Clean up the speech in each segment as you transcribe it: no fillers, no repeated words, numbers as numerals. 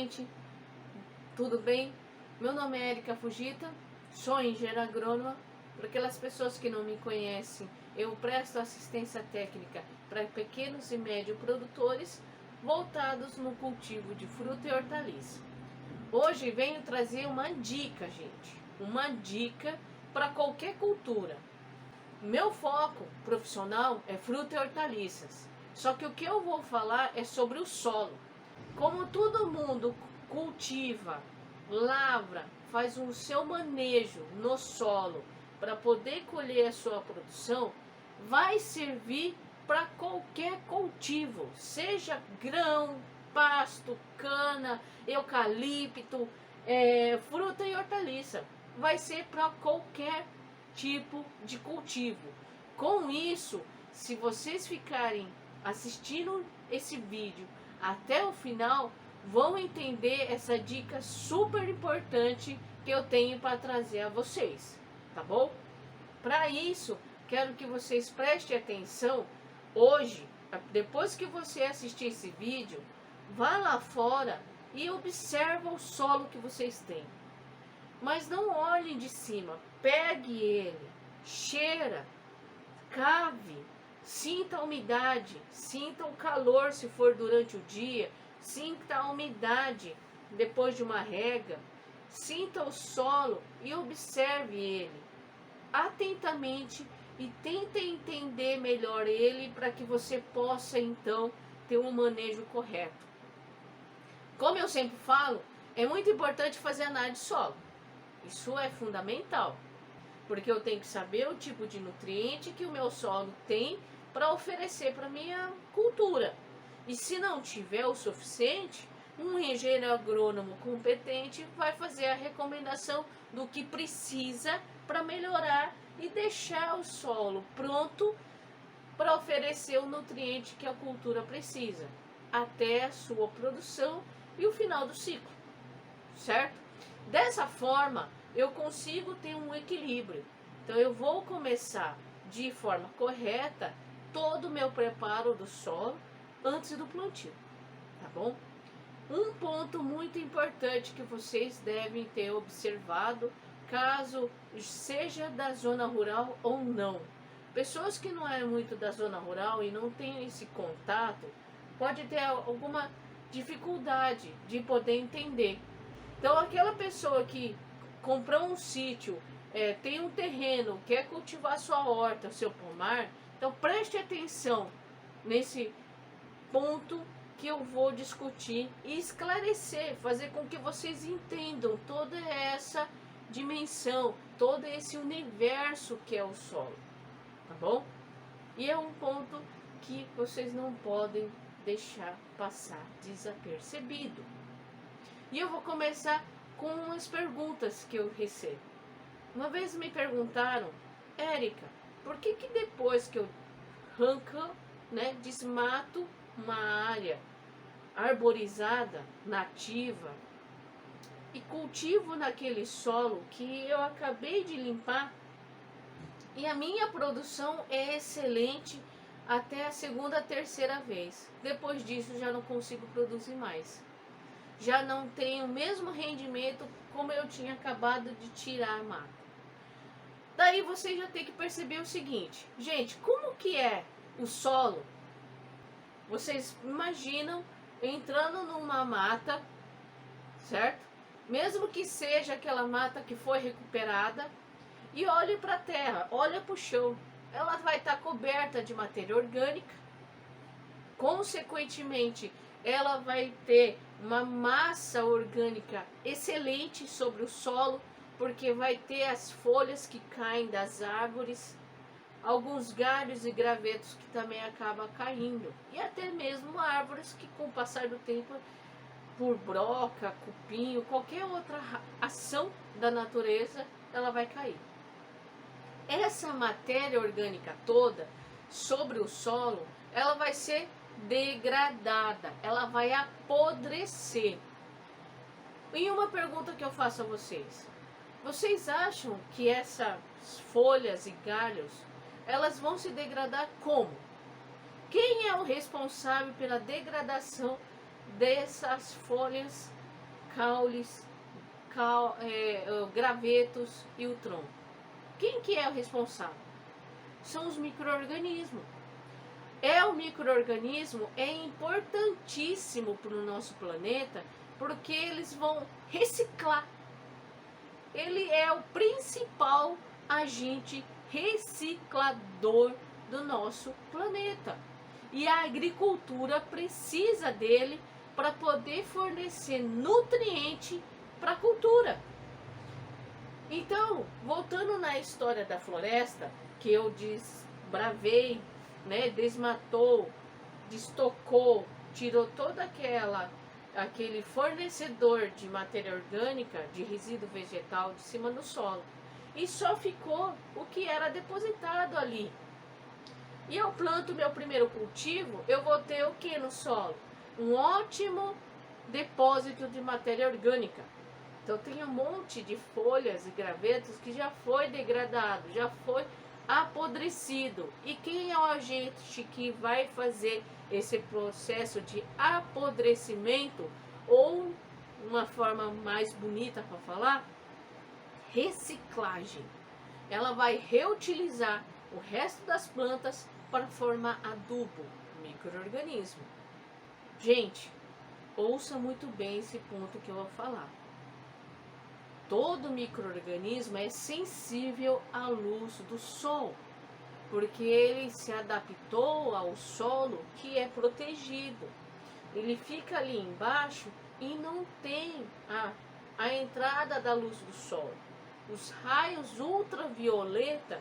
gente, tudo bem? Meu nome é Erika Fujita, sou engenheira agrônoma. Para aquelas pessoas que não me conhecem, eu presto assistência técnica para pequenos e médios produtores voltados no cultivo de fruta e hortaliça. Hoje venho trazer uma dica, gente, uma dica para qualquer cultura. Meu foco profissional é fruta e hortaliças, só que o que eu vou falar é sobre o solo. Como todo mundo cultiva, lavra, faz o seu manejo no solo para poder colher a sua produção, vai servir para qualquer cultivo, seja grão, pasto, cana, eucalipto, fruta e hortaliça. Vai ser para qualquer tipo de cultivo. Com isso, se vocês ficarem assistindo esse vídeo até o final, vão entender essa dica super importante que eu tenho para trazer a vocês, tá bom? Para isso, quero que vocês prestem atenção hoje. Depois que você assistir esse vídeo, vá lá fora e observa o solo que vocês têm. Mas não olhem de cima, pegue ele, cheira, cave, sinta a umidade, sinta o calor se for durante o dia, sinta a umidade depois de uma rega, sinta o solo e observe ele atentamente e tente entender melhor ele para que você possa então ter um manejo correto. Como eu sempre falo, é muito importante fazer análise de solo. Isso é fundamental, porque eu tenho que saber o tipo de nutriente que o meu solo tem para oferecer para a minha cultura. E se não tiver o suficiente, um engenheiro agrônomo competente vai fazer a recomendação do que precisa para melhorar e deixar o solo pronto para oferecer o nutriente que a cultura precisa, até a sua produção e o final do ciclo, certo? Dessa forma, eu consigo ter um equilíbrio. Então, eu vou começar de forma correta todo o meu preparo do solo antes do plantio, tá bom? Um ponto muito importante que vocês devem ter observado, caso seja da zona rural ou não. Pessoas que não é muito da zona rural e não tem esse contato, pode ter alguma dificuldade de poder entender. Então, aquela pessoa que comprou um sítio, tem um terreno, quer cultivar sua horta, seu pomar, então preste atenção nesse ponto que eu vou discutir e esclarecer, fazer com que vocês entendam toda essa dimensão, todo esse universo que é o solo, tá bom? E é um ponto que vocês não podem deixar passar desapercebido. E eu vou começar com umas perguntas que eu recebo. Uma vez me perguntaram: Érica, por que depois que eu arranco, desmato uma área arborizada, nativa, e cultivo naquele solo que eu acabei de limpar, e a minha produção é excelente até a segunda, terceira vez. Depois disso já não consigo produzir mais. Já não tenho o mesmo rendimento como eu tinha acabado de tirar a mata. Daí você já tem que perceber o seguinte, gente, como que é o solo? Vocês imaginam entrando numa mata, certo? Mesmo que seja aquela mata que foi recuperada, e olhe para a terra, olha para o chão, ela vai estar coberta de matéria orgânica, consequentemente, ela vai ter uma massa orgânica excelente sobre o solo, porque vai ter as folhas que caem das árvores, alguns galhos e gravetos que também acabam caindo, e até mesmo árvores que com o passar do tempo, por broca, cupim, qualquer outra ação da natureza, ela vai cair. Essa matéria orgânica toda sobre o solo, ela vai ser degradada, ela vai apodrecer. E uma pergunta que eu faço a vocês: vocês acham que essas folhas e galhos, elas vão se degradar como? Quem é o responsável pela degradação dessas folhas caules, gravetos e o tronco. Quem que é o responsável? São os micro-organismos. O micro-organismo é importantíssimo para o nosso planeta, porque eles vão reciclar. Ele é o principal agente reciclador do nosso planeta. E a agricultura precisa dele para poder fornecer nutriente para a cultura. Então, voltando na história da floresta, que eu desbravei, né, desmatou, destocou, tirou todo aquele fornecedor de matéria orgânica, de resíduo vegetal de cima do solo. E só ficou o que era depositado ali. E eu planto meu primeiro cultivo, eu vou ter o que no solo? Um ótimo depósito de matéria orgânica. Então tem um monte de folhas e gravetos que já foi degradado, já foi apodrecido. E quem é o agente que vai fazer esse processo de apodrecimento, ou uma forma mais bonita para falar, reciclagem? Ela vai reutilizar o resto das plantas para formar adubo, micro-organismo. Gente, ouça muito bem esse ponto que eu vou falar. Todo micro-organismo é sensível à luz do sol, porque ele se adaptou ao solo que é protegido. Ele fica ali embaixo e não tem a entrada da luz do sol. Os raios ultravioleta,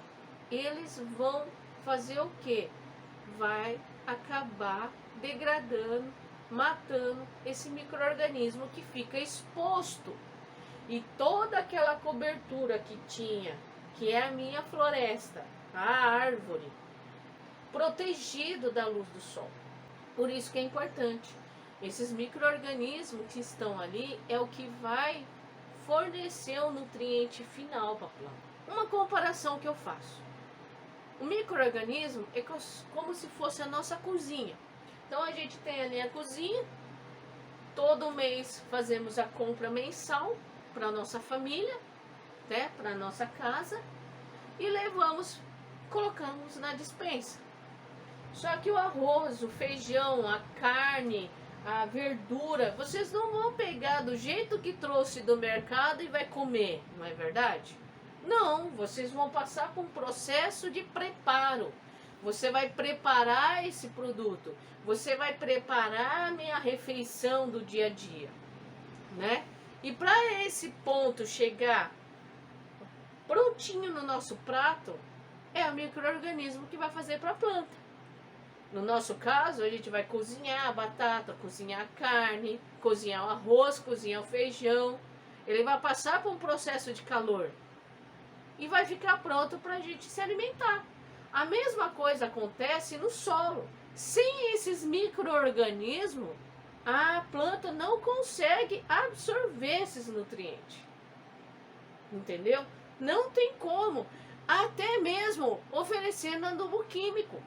eles vão fazer o quê? Vai acabar degradando, matando esse micro-organismo que fica exposto. E toda aquela cobertura que tinha, que é a minha floresta, a árvore, protegido da luz do sol. Por isso que é importante. Esses micro-organismos que estão ali é o que vai fornecer o nutriente final para a planta. Uma comparação que eu faço. O micro-organismo é como se fosse a nossa cozinha. Então a gente tem ali a cozinha, todo mês fazemos a compra mensal para a nossa família, né, para a nossa casa, e colocamos na despensa. Só que o arroz, o feijão, a carne, a verdura, vocês não vão pegar do jeito que trouxe do mercado e vai comer, não é verdade? Não, vocês vão passar por um processo de preparo. Você vai preparar esse produto, você vai preparar a minha refeição do dia a dia, né? E para esse ponto chegar prontinho no nosso prato, é o micro-organismo que vai fazer para a planta. No nosso caso, a gente vai cozinhar a batata, cozinhar a carne, cozinhar o arroz, cozinhar o feijão. Ele vai passar por um processo de calor e vai ficar pronto para a gente se alimentar. A mesma coisa acontece no solo. Sem esses micro-organismos, a planta não consegue absorver esses nutrientes. Entendeu? Não tem como. Até mesmo oferecendo adubo químico.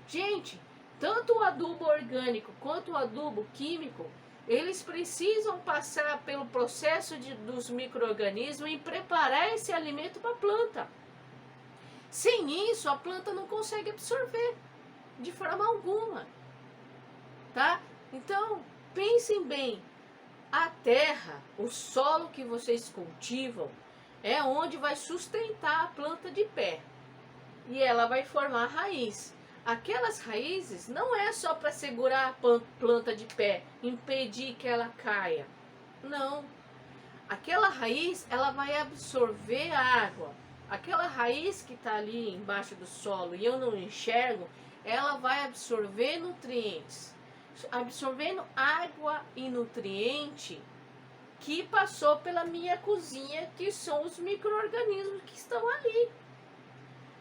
Gente, tanto o adubo orgânico quanto o adubo químico, eles precisam passar pelo processo dos micro-organismos e preparar esse alimento para a planta. Sem isso, a planta não consegue absorver de forma alguma. Tá? Então, pensem bem, a terra, o solo que vocês cultivam, é onde vai sustentar a planta de pé. E ela vai formar raiz. Aquelas raízes não é só para segurar a planta de pé, impedir que ela caia. Não. Aquela raiz, ela vai absorver a água. Aquela raiz que está ali embaixo do solo e eu não enxergo, ela vai absorver nutrientes. Absorvendo água e nutriente que passou pela minha cozinha, que são os micro-organismos que estão ali.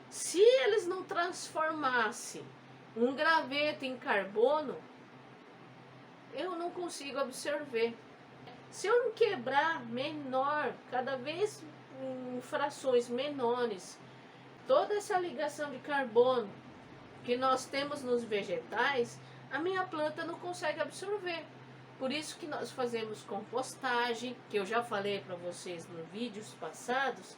Se eles não transformassem um graveto em carbono, eu não consigo absorver. Se eu não quebrar menor, cada vez em frações menores, toda essa ligação de carbono que nós temos nos vegetais, a minha planta não consegue absorver. Por isso que nós fazemos compostagem, que eu já falei para vocês nos vídeos passados,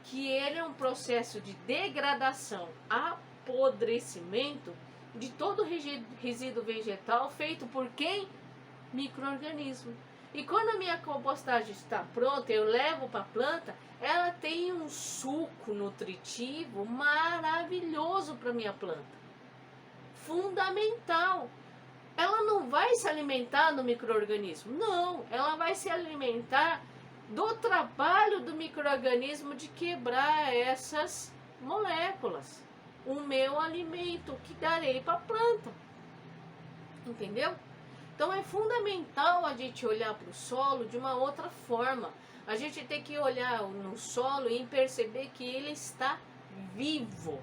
que ele é um processo de degradação, apodrecimento de todo resíduo vegetal feito por quem? Micro-organismo. E quando a minha compostagem está pronta, eu levo para a planta, ela tem um suco nutritivo maravilhoso para a minha planta. Fundamental. Ela não vai se alimentar do micro-organismo, não, ela vai se alimentar do trabalho do micro-organismo de quebrar essas moléculas. O meu alimento que darei para a planta. Entendeu? Então é fundamental a gente olhar para o solo de uma outra forma. A gente tem que olhar no solo e perceber que ele está vivo.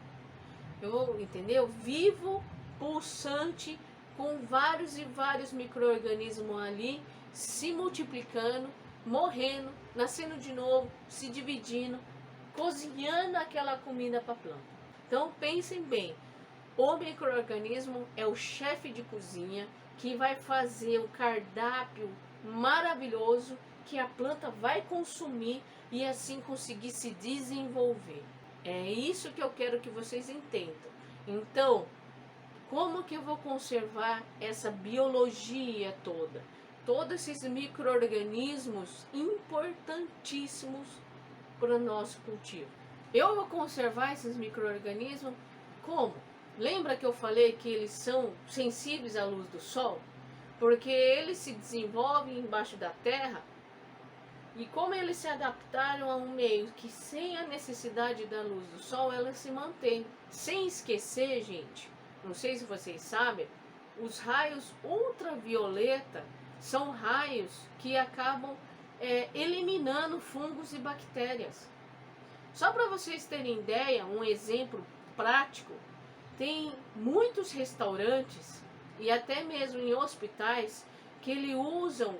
Entendeu? Vivo, pulsante, com vários e vários micro-organismos ali se multiplicando, morrendo, nascendo de novo, se dividindo, cozinhando aquela comida para a planta. Então pensem bem, o micro-organismo é o chefe de cozinha que vai fazer o cardápio maravilhoso que a planta vai consumir e assim conseguir se desenvolver. É isso que eu quero que vocês entendam. Então, como que eu vou conservar essa biologia toda? Todos esses micro-organismos importantíssimos para o nosso cultivo. Eu vou conservar esses micro-organismos como? Lembra que eu falei que eles são sensíveis à luz do sol? Porque eles se desenvolvem embaixo da terra e como eles se adaptaram a um meio que sem a necessidade da luz do sol, elas se mantêm. Sem esquecer, gente, não sei se vocês sabem, os raios ultravioleta são raios que acabam eliminando fungos e bactérias. Só para vocês terem ideia, um exemplo prático, tem muitos restaurantes e até mesmo em hospitais que eles usam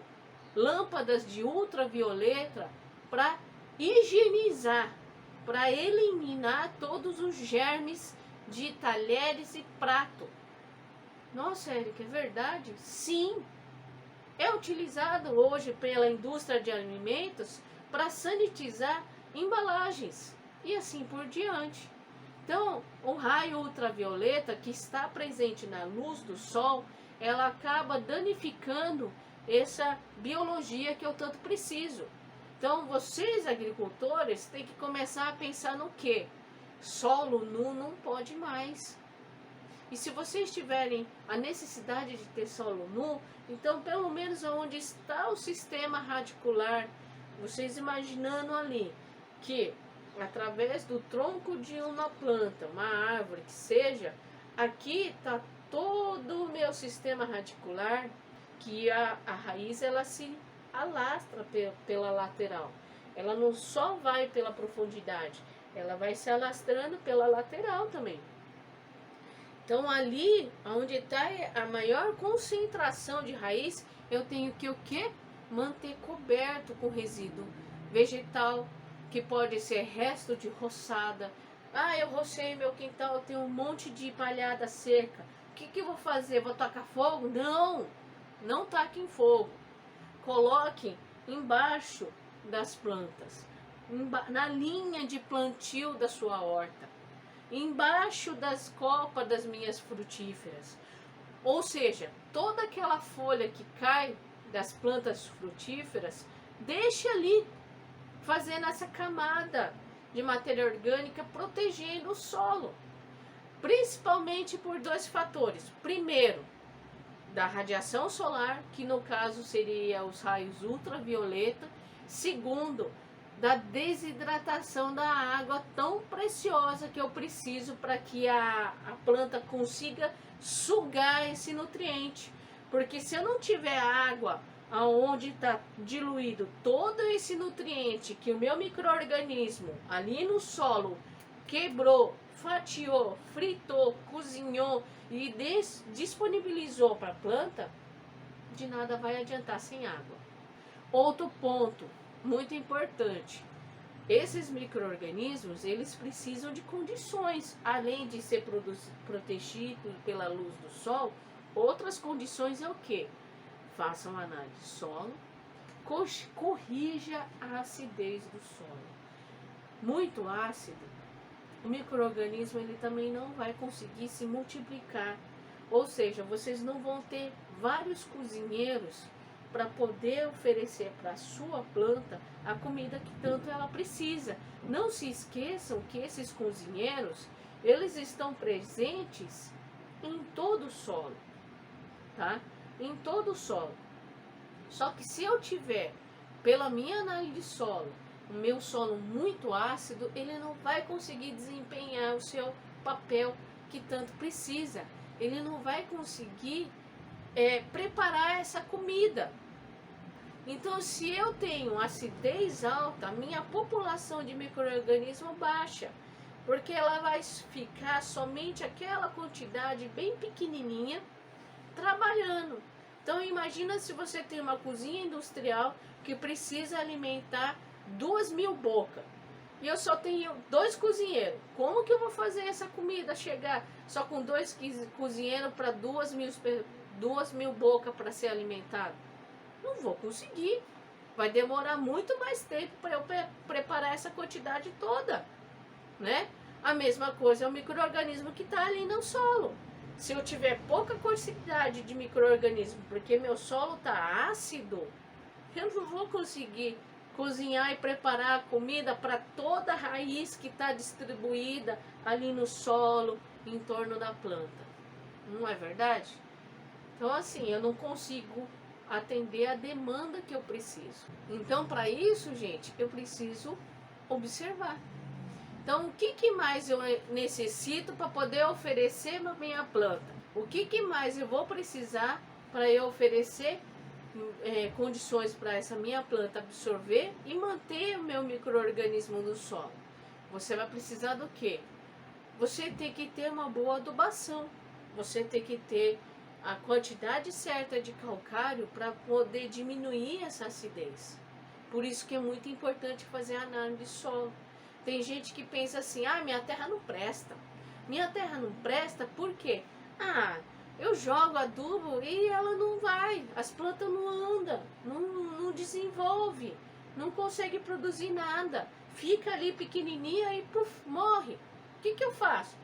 lâmpadas de ultravioleta para higienizar, para eliminar todos os germes de talheres e prato. Nossa, Érica, é verdade? Sim! É utilizado hoje pela indústria de alimentos para sanitizar embalagens e assim por diante. Então, o raio ultravioleta que está presente na luz do sol, ela acaba danificando essa biologia que eu tanto preciso. Então, vocês agricultores têm que começar a pensar no quê? Solo nu não pode mais. E se vocês tiverem a necessidade de ter solo nu, então pelo menos onde está o sistema radicular, vocês imaginando ali que através do tronco de uma planta, uma árvore que seja, aqui está todo o meu sistema radicular, que a raiz ela se alastra pela lateral. Ela não só vai pela profundidade, ela vai se alastrando pela lateral também. Então ali, onde está a maior concentração de raiz, eu tenho que o quê? Manter coberto com resíduo vegetal, que pode ser resto de roçada. Ah, eu rocei meu quintal, eu tenho um monte de palhada seca. O que eu vou fazer? Vou tacar fogo? Não, não taquem fogo. Coloque embaixo das plantas, na linha de plantio da sua horta, embaixo das copas das minhas frutíferas. Ou seja, toda aquela folha que cai das plantas frutíferas, deixe ali, fazendo essa camada de matéria orgânica, protegendo o solo. Principalmente por dois fatores. Primeiro, da radiação solar, que no caso seria os raios ultravioleta. Segundo, da desidratação da água tão preciosa que eu preciso para que a planta consiga sugar esse nutriente. Porque se eu não tiver água aonde está diluído todo esse nutriente que o meu micro-organismo ali no solo quebrou, fatiou, fritou, cozinhou e disponibilizou para a planta, de nada vai adiantar sem água. Outro ponto muito importante, esses micro-organismos, eles precisam de condições, além de ser protegidos pela luz do sol, outras condições é o quê? faça uma análise de solo, corrija a acidez do solo. Muito ácido, o micro-organismo ele também não vai conseguir se multiplicar. Ou seja, vocês não vão ter vários cozinheiros para poder oferecer para a sua planta a comida que tanto ela precisa. Não se esqueçam que esses cozinheiros, eles estão presentes em todo o solo, tá? Em todo o solo. Só que se eu tiver, pela minha análise de solo, o meu solo muito ácido, ele não vai conseguir desempenhar o seu papel que tanto precisa. Ele não vai conseguir preparar essa comida. Então, se eu tenho acidez alta, minha população de micro-organismo baixa, porque ela vai ficar somente aquela quantidade bem pequenininha trabalhando. Então, imagina se você tem uma cozinha industrial que precisa alimentar 2.000 bocas. E eu só tenho 2 cozinheiros. Como que eu vou fazer essa comida chegar só com 2 cozinheiros para 2.000 bocas para ser alimentado? Não vou conseguir. Vai demorar muito mais tempo para eu preparar essa quantidade toda, né? A mesma coisa é o micro-organismo que está ali no solo. Se eu tiver pouca quantidade de micro-organismo, porque meu solo está ácido, eu não vou conseguir cozinhar e preparar a comida para toda a raiz que está distribuída ali no solo, em torno da planta. Não é verdade? Então, assim, eu não consigo atender a demanda que eu preciso. Então, para isso, gente, eu preciso observar. Então, o que mais eu necessito para poder oferecer para minha planta? O que mais eu vou precisar para eu oferecer condições para essa minha planta absorver e manter o meu micro-organismo no solo? Você vai precisar do quê? Você tem que ter uma boa adubação. Você tem que ter a quantidade certa de calcário para poder diminuir essa acidez. Por isso que é muito importante fazer a análise de solo. Tem gente que pensa assim, minha terra não presta. Minha terra não presta por quê? Eu jogo adubo e ela não vai, as plantas não andam, não desenvolve, não consegue produzir nada. Fica ali pequenininha e morre. O que eu faço?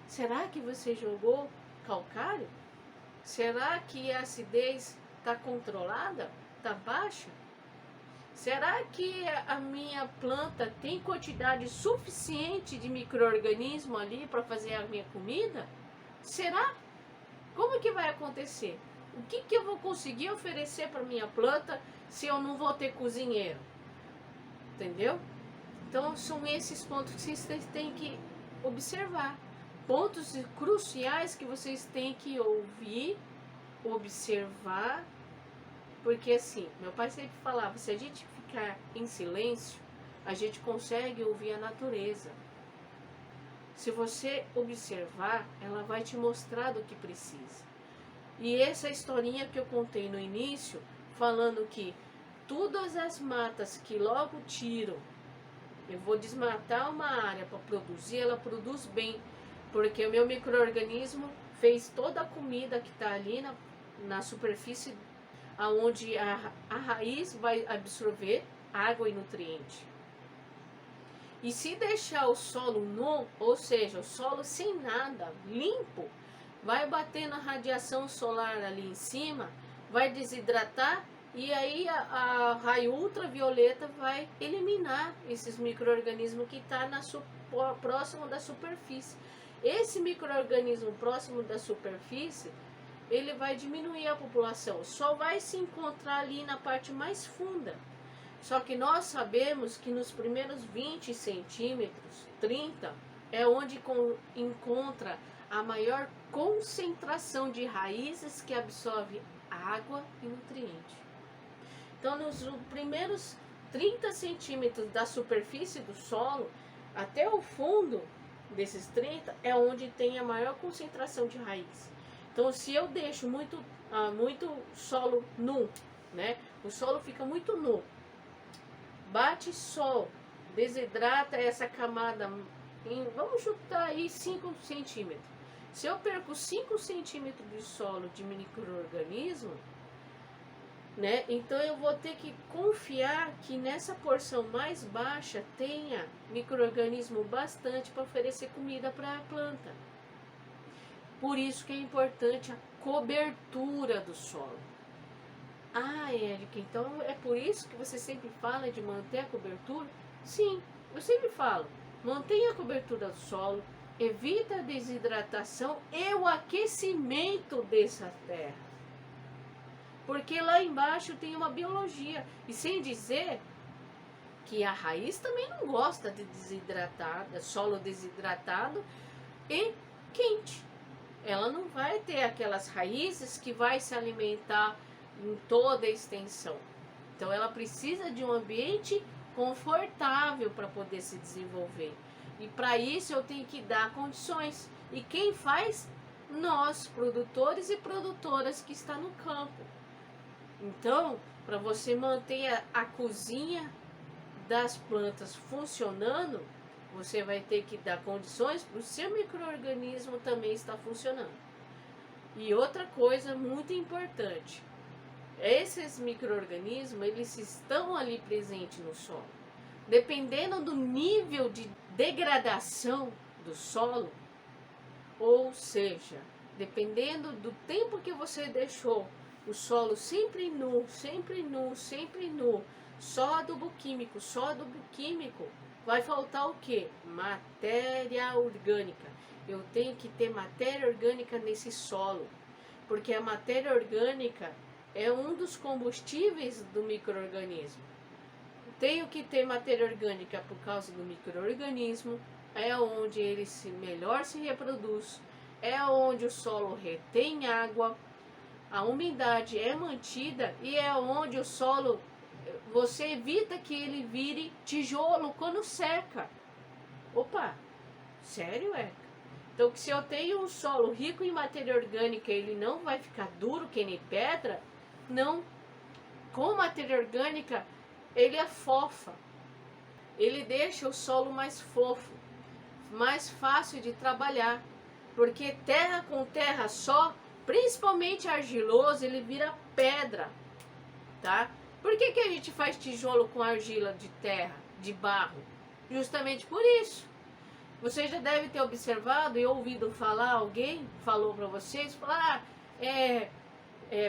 Será que você jogou calcário? Será que a acidez está controlada? Está baixa? Será que a minha planta tem quantidade suficiente de micro-organismo ali para fazer a minha comida? Será? Como que vai acontecer? O que eu vou conseguir oferecer para minha planta se eu não vou ter cozinheiro? Entendeu? Então são esses pontos que vocês têm que observar. Pontos cruciais que vocês têm que ouvir, observar. Porque assim, meu pai sempre falava, se a gente ficar em silêncio, a gente consegue ouvir a natureza. Se você observar, ela vai te mostrar do que precisa. E essa historinha que eu contei no início, falando que todas as matas que logo tiram, eu vou desmatar uma área para produzir, ela produz bem, porque o meu micro-organismo fez toda a comida que está ali na superfície, aonde a raiz vai absorver água e nutriente. E se deixar o solo nu, ou seja, o solo sem nada, limpo, vai bater na radiação solar ali em cima, vai desidratar e aí a raio ultravioleta vai eliminar esses micro-organismos que estão próximo da superfície. Esse micro-organismo próximo da superfície, ele vai diminuir a população, só vai se encontrar ali na parte mais funda. Só que nós sabemos que nos primeiros 20 centímetros, 30, é onde encontra a maior concentração de raízes que absorve água e nutriente. Então, nos primeiros 30 centímetros da superfície do solo, até o fundo desses 30, é onde tem a maior concentração de raiz. Então, se eu deixo muito solo nu, né? O solo fica muito nu. Bate sol, desidrata essa camada vamos chutar aí 5 centímetros. Se eu perco 5 centímetros de solo de micro-organismo, né? Então eu vou ter que confiar que nessa porção mais baixa tenha micro-organismo bastante para oferecer comida para a planta. Por isso que é importante a cobertura do solo. Ah, Érica, então é por isso que você sempre fala de manter a cobertura? Sim, eu sempre falo, mantenha a cobertura do solo, evita a desidratação e o aquecimento dessa terra. Porque lá embaixo tem uma biologia. E sem dizer que a raiz também não gosta de desidratada, solo desidratado e quente. Ela não vai ter aquelas raízes que vai se alimentar em toda a extensão. Então ela precisa de um ambiente confortável para poder se desenvolver. E para isso eu tenho que dar condições. E quem faz? Nós, produtores e produtoras que está no campo. Então, para você manter a cozinha das plantas funcionando, você vai ter que dar condições para o seu micro-organismo também estar funcionando. E outra coisa muito importante, esses micro-organismos, eles estão ali presentes no solo. Dependendo do nível de degradação do solo, ou seja, dependendo do tempo que você deixou o solo sempre nu, sempre nu, sempre nu, só adubo químico, vai faltar o quê? Matéria orgânica. Eu tenho que ter matéria orgânica nesse solo, porque a matéria orgânica é um dos combustíveis do micro-organismo. Tenho que ter matéria orgânica por causa do micro-organismo, é onde ele melhor se reproduz, é onde o solo retém água, a umidade é mantida e é onde o solo, você evita que ele vire tijolo quando seca. Opa, sério, é? Então, se eu tenho um solo rico em matéria orgânica, ele não vai ficar duro que nem pedra? Não. Com matéria orgânica, ele afofa. Ele deixa o solo mais fofo, mais fácil de trabalhar. Porque terra com terra só, principalmente argiloso, ele vira pedra, tá? Por que a gente faz tijolo com argila de terra, de barro? Justamente por isso. Você já deve ter observado e ouvido falar, alguém falou para vocês, falar,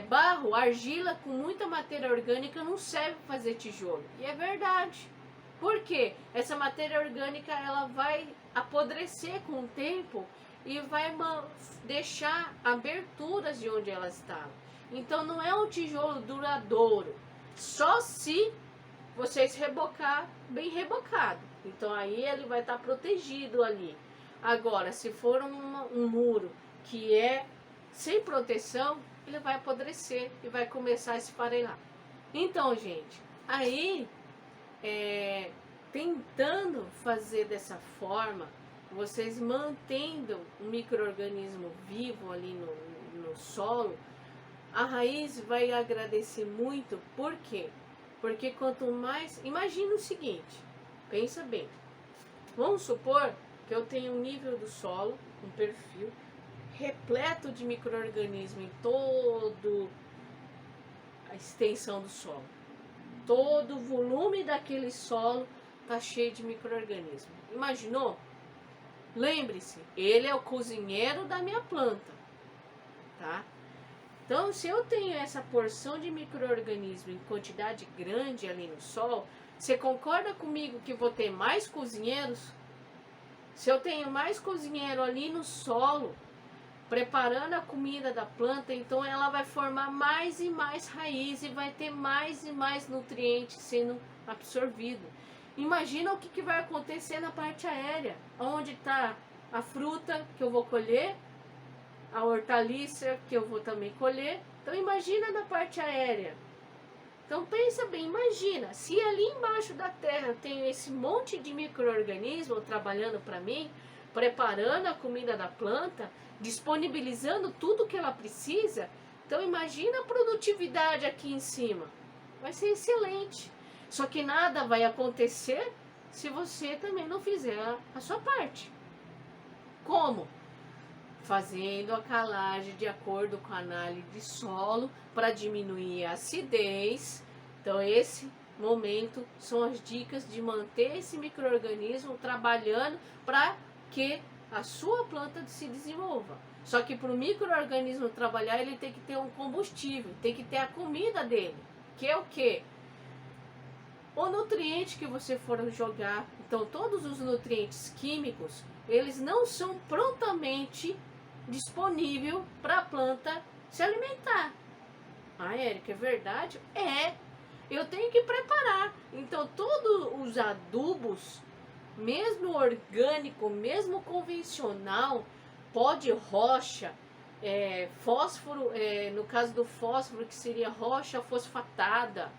barro, argila com muita matéria orgânica não serve para fazer tijolo. E é verdade. Por quê? Essa matéria orgânica ela vai apodrecer com o tempo e vai deixar aberturas de onde ela estava. Então não é um tijolo duradouro, só se vocês rebocar bem rebocado. Então aí ele vai estar protegido ali. Agora, se for um muro que é sem proteção, ele vai apodrecer e vai começar a esfarelar. Então, gente, aí tentando fazer dessa forma, vocês mantendo o micro-organismo vivo ali no solo, a raiz vai agradecer muito. Por quê? Porque quanto mais... Imagina o seguinte, pensa bem. Vamos supor que eu tenho um nível do solo, um perfil, repleto de micro-organismo em toda a extensão do solo. Todo o volume daquele solo está cheio de micro-organismo. Imaginou? Lembre-se, ele é o cozinheiro da minha planta, tá? Então, se eu tenho essa porção de micro-organismo em quantidade grande ali no solo, você concorda comigo que vou ter mais cozinheiros? Se eu tenho mais cozinheiro ali no solo, preparando a comida da planta, então ela vai formar mais e mais raiz e vai ter mais e mais nutrientes sendo absorvido. Imagina o que vai acontecer na parte aérea, onde está a fruta que eu vou colher, a hortaliça que eu vou também colher. Então imagina na parte aérea. Então pensa bem, imagina, se ali embaixo da terra eu tenho esse monte de micro-organismo trabalhando para mim, preparando a comida da planta, disponibilizando tudo que ela precisa, então imagina a produtividade aqui em cima. Vai ser excelente. Só que nada vai acontecer se você também não fizer a sua parte. Como? fazendo a calagem de acordo com a análise de solo para diminuir a acidez. Então esse momento são as dicas de manter esse micro-organismo trabalhando para que a sua planta se desenvolva. Só que para o micro-organismo trabalhar, ele tem que ter um combustível, tem que ter a comida dele, que é o quê? O nutriente que você for jogar. Então todos os nutrientes químicos, eles não são prontamente disponíveis para a planta se alimentar. Ah, Érica, é verdade? É. Eu tenho que preparar. Então todos os adubos, mesmo orgânico, mesmo convencional, pó de rocha, fósforo, no caso do fósforo, que seria rocha fosfatada,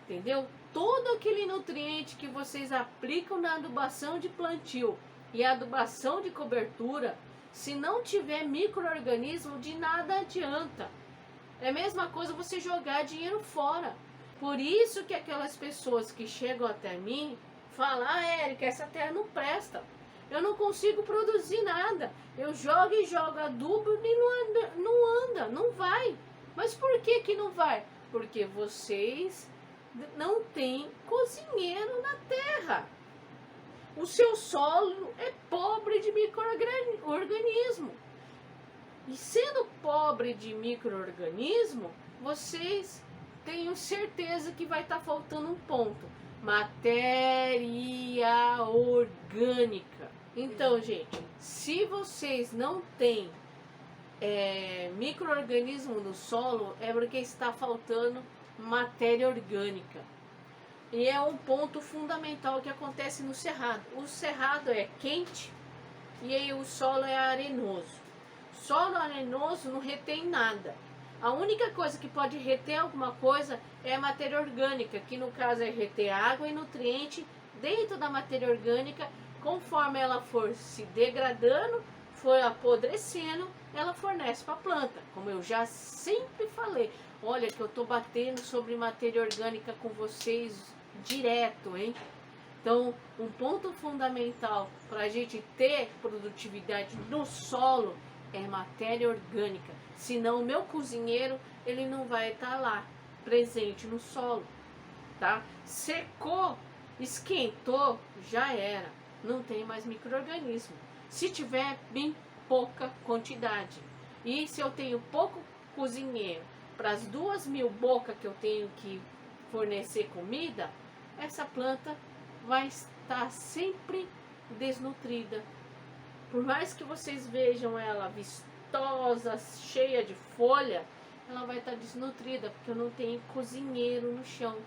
entendeu? Todo aquele nutriente que vocês aplicam na adubação de plantio e adubação de cobertura, se não tiver micro-organismo, de nada adianta. É a mesma coisa você jogar dinheiro fora. Por isso que aquelas pessoas que chegam até mim falam: ah, Érica, essa terra não presta, eu não consigo produzir nada, eu jogo e jogo adubo e não anda, não vai. Mas por que não vai? Porque vocês não têm cozinheiro na terra. O seu solo é pobre de micro-organismo. E sendo pobre de micro-organismo, vocês tenho certeza que vai estar faltando um ponto: matéria orgânica. Então, gente, se vocês não têm micro-organismo no solo, é porque está faltando matéria orgânica. E é um ponto fundamental que acontece no cerrado. O cerrado é quente e aí o solo é arenoso. Solo arenoso não retém nada. A única coisa que pode reter alguma coisa é a matéria orgânica, que no caso é reter água e nutriente dentro da matéria orgânica. Conforme ela for se degradando, for apodrecendo, ela fornece para a planta. Como eu já sempre falei, olha que eu estou batendo sobre matéria orgânica com vocês direto, hein? Então, um ponto fundamental para a gente ter produtividade no solo é matéria orgânica. Senão o meu cozinheiro, ele não vai estar lá, presente no solo, tá? Secou, esquentou, já era. Não tem mais micro-organismo. Se tiver, bem pouca quantidade. E se eu tenho pouco cozinheiro para as 2.000 bocas que eu tenho que fornecer comida, essa planta vai estar sempre desnutrida. Por mais que vocês vejam ela vistosa, cheia de folha, ela vai estar desnutrida, porque eu não tenho cozinheiro no chão.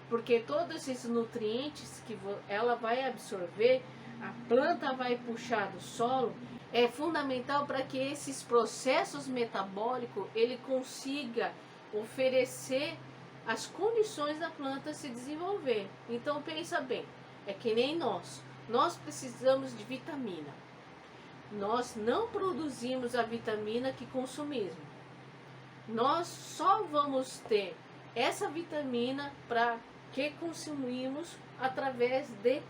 Porque todos esses nutrientes que ela vai absorver, a planta vai puxar do solo, é fundamental para que esses processos metabólicos ele consiga oferecer as condições da planta se desenvolver. Então pensa bem, é que nem nós precisamos de vitamina. Nós não produzimos a vitamina que consumimos. Nós só vamos ter essa vitamina para que consumimos através de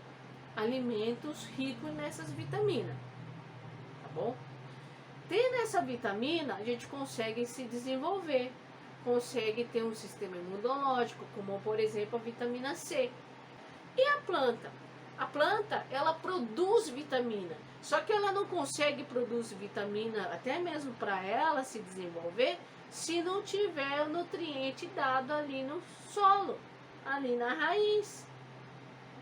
alimentos ricos nessas vitaminas. Tá bom? Tendo essa vitamina, a gente consegue se desenvolver, consegue ter um sistema imunológico, como por exemplo a vitamina C. E a planta? A planta, ela produz vitamina, só que ela não consegue produzir vitamina, até mesmo para ela se desenvolver, se não tiver o nutriente dado ali no solo, ali na raiz.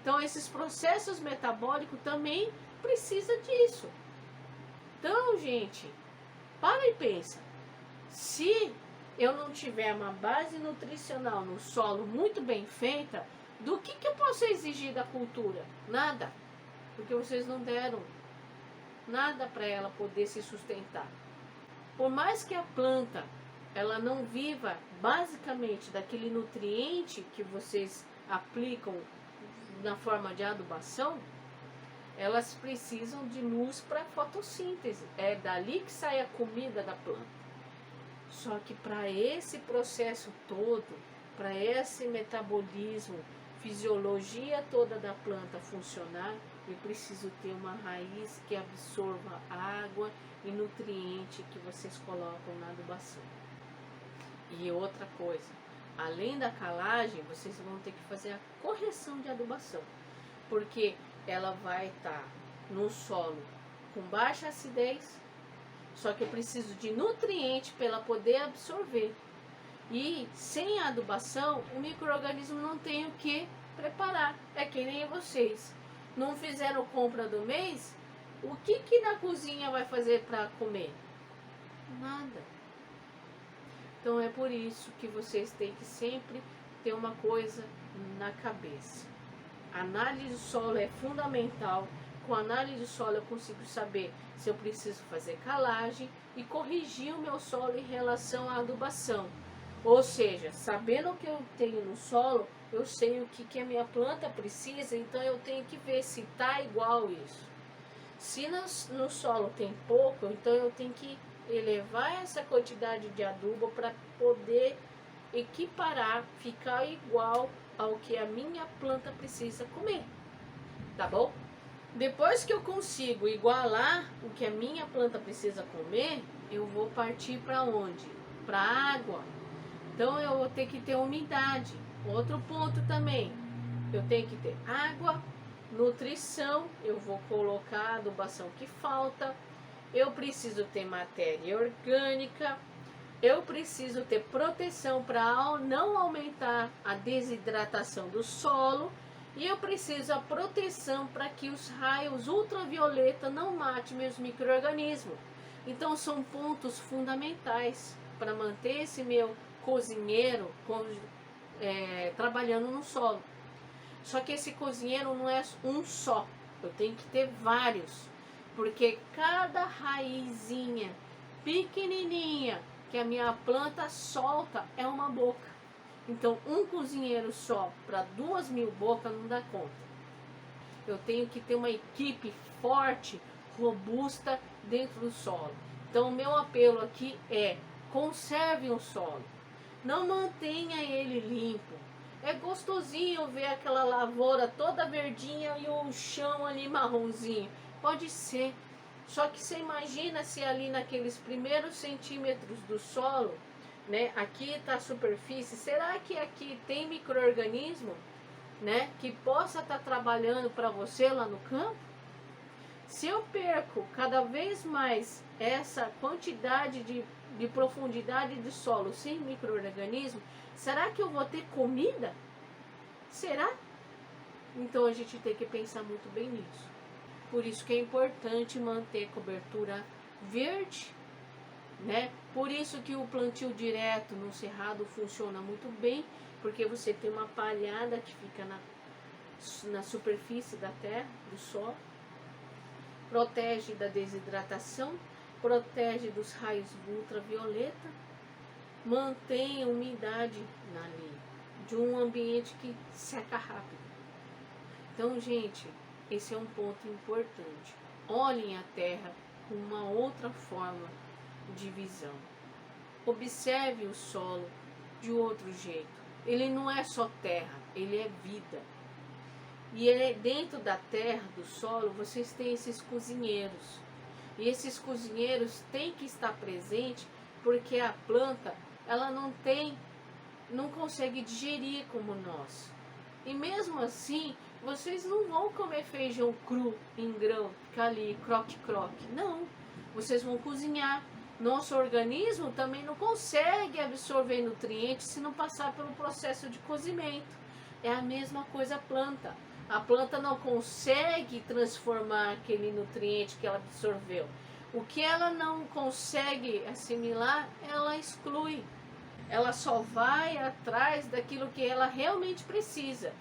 Então esses processos metabólicos também precisam disso. Então, gente, para e pensa, se eu não tiver uma base nutricional no solo muito bem feita, do que eu posso exigir da cultura? Nada, porque vocês não deram nada para ela poder se sustentar. Por mais que a planta ela não viva basicamente daquele nutriente que vocês aplicam na forma de adubação, elas precisam de luz para fotossíntese. É dali que sai a comida da planta. Só que para esse processo todo, para esse metabolismo, fisiologia toda da planta funcionar, eu preciso ter uma raiz que absorva água e nutriente que vocês colocam na adubação. E outra coisa, além da calagem, vocês vão ter que fazer a correção de adubação, porque ela vai estar no solo com baixa acidez, só que eu preciso de nutriente para ela poder absorver. E sem a adubação, o micro-organismo não tem o que preparar. É que nem vocês. Não fizeram compra do mês, o que na cozinha vai fazer para comer? Nada. Então é por isso que vocês têm que sempre ter uma coisa na cabeça. A análise do solo é fundamental. Com a análise do solo eu consigo saber se eu preciso fazer calagem e corrigir o meu solo em relação à adubação. Ou seja, sabendo o que eu tenho no solo, eu sei o que a minha planta precisa, então eu tenho que ver se está igual isso. Se no solo tem pouco, então eu tenho que elevar essa quantidade de adubo para poder equiparar, ficar igual ao que a minha planta precisa comer. Tá bom? Depois que eu consigo igualar o que a minha planta precisa comer, eu vou partir para onde? Para a água. Então eu vou ter que ter umidade. Outro ponto também, eu tenho que ter água, nutrição, eu vou colocar a adubação que falta, eu preciso ter matéria orgânica, eu preciso ter proteção para não aumentar a desidratação do solo, e eu preciso a proteção para que os raios ultravioleta não matem meus micro-organismos. Então são pontos fundamentais para manter esse meu cozinheiro trabalhando no solo. Só que esse cozinheiro não é um só, eu tenho que ter vários, porque cada raizinha pequenininha que a minha planta solta é uma boca. Então um cozinheiro só para 2.000 bocas não dá conta. Eu tenho que ter uma equipe forte, robusta dentro do solo. Então o meu apelo aqui é: conserve o solo, não mantenha ele limpo. É gostosinho ver aquela lavoura toda verdinha e o chão ali marronzinho, pode ser, só que você imagina se ali naqueles primeiros centímetros do solo, né, aqui está a superfície, será que aqui tem micro-organismo, né, que possa estar trabalhando para você lá no campo? Se eu perco cada vez mais essa quantidade de profundidade de solo sem micro-organismo, será que eu vou ter comida? Será? Então a gente tem que pensar muito bem nisso. Por isso que é importante manter cobertura verde, né? Por isso que o plantio direto no cerrado funciona muito bem, porque você tem uma palhada que fica na superfície da terra, do solo, protege da desidratação, protege dos raios ultravioleta, mantém a umidade ali, de um ambiente que seca rápido. Então, gente, esse é um ponto importante. Olhem a terra com uma outra forma de visão. Observe o solo de outro jeito. Ele não é só terra, ele é vida. E dentro da terra, do solo, vocês têm esses cozinheiros. E esses cozinheiros têm que estar presentes, porque a planta, ela não consegue digerir como nós. E mesmo assim, vocês não vão comer feijão cru em grão, ficar ali croque-croque. Não, vocês vão cozinhar. Nosso organismo também não consegue absorver nutrientes se não passar pelo processo de cozimento. É a mesma coisa a planta. A planta não consegue transformar aquele nutriente que ela absorveu. O que ela não consegue assimilar, ela exclui. Ela só vai atrás daquilo que ela realmente precisa.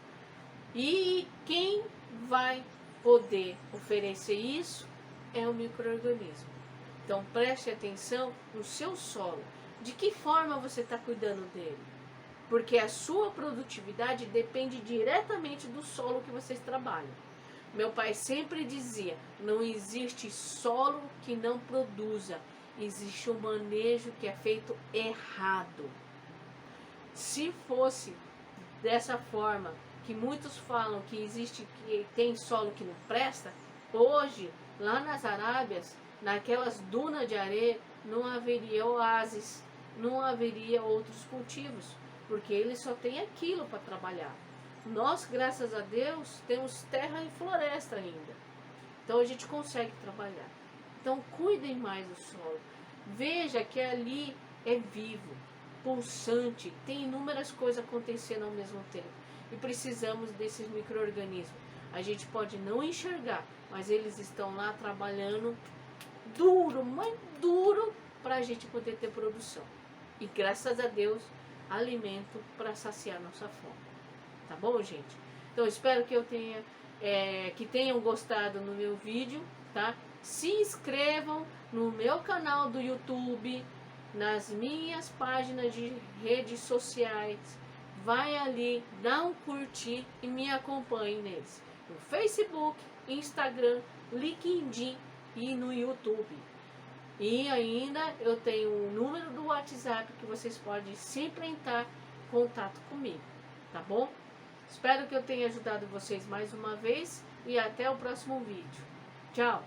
E quem vai poder oferecer isso é o micro-organismo. Então preste atenção no seu solo. De que forma você está cuidando dele? Porque a sua produtividade depende diretamente do solo que vocês trabalham. Meu pai sempre dizia: não existe solo que não produza, existe um manejo que é feito errado. Se fosse dessa forma que muitos falam que existe, que tem solo que não presta, hoje, lá nas Arábias, naquelas dunas de areia, não haveria oásis, não haveria outros cultivos, porque eles só têm aquilo para trabalhar. Nós, graças a Deus, temos terra e floresta ainda. Então a gente consegue trabalhar. Então cuidem mais do solo. Veja que ali é vivo, pulsante, tem inúmeras coisas acontecendo ao mesmo tempo. E precisamos desses micro-organismos. A gente pode não enxergar, mas eles estão lá trabalhando duro, mas duro, para a gente poder ter produção. E graças a Deus, alimento para saciar nossa fome. Tá bom, gente? Então espero que que tenham gostado no meu vídeo, tá? Se inscrevam no meu canal do YouTube, nas minhas páginas de redes sociais. Vai ali, dá um curtir e me acompanhe neles. No Facebook, Instagram, LinkedIn e no YouTube. E ainda eu tenho o número do WhatsApp que vocês podem sempre entrar em contato comigo, tá bom? Espero que eu tenha ajudado vocês mais uma vez e até o próximo vídeo. Tchau!